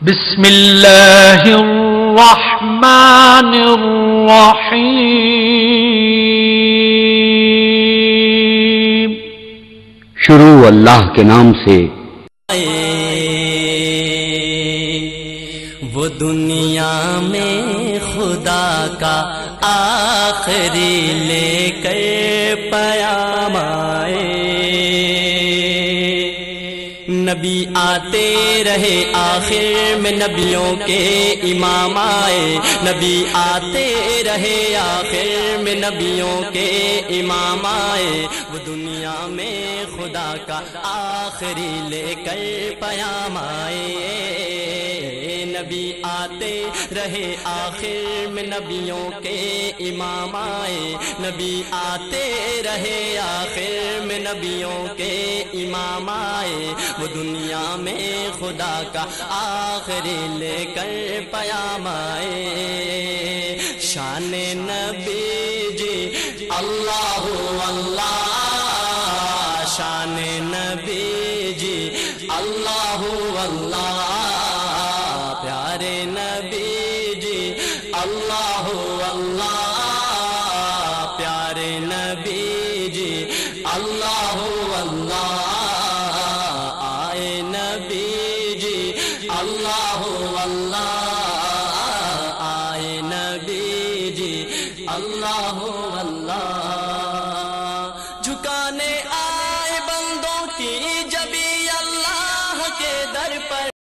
بسم اللہ الرحمن الرحیم۔ شروع اللہ کے نام سے۔ وہ دنیا میں خدا کا آخری لے کر پیام آئے، نبی آتے رہے آخر میں نبیوں کے امام آئے، نبی آتے رہے آخر میں نبیوں کے امام آئے، وہ دنیا میں خدا کا آخری لے کر پیام آئے، نبی آتے رہے آخر میں نبیوں کے امام آئے، نبی آتے رہے آخر میں نبیوں کے امام آئے، وہ دنیا میں خدا کا آخری لے کر پیام آئے، شان نبی جی اللہ اللہ، شان نبی جی اللہ اللہ، پیارے نبی جی اللہ اللہ، پیارے نبی جی اللہ اللہ، آئے نبی جی اللہ اللہ، آئے نبی جی اللہ اللہ۔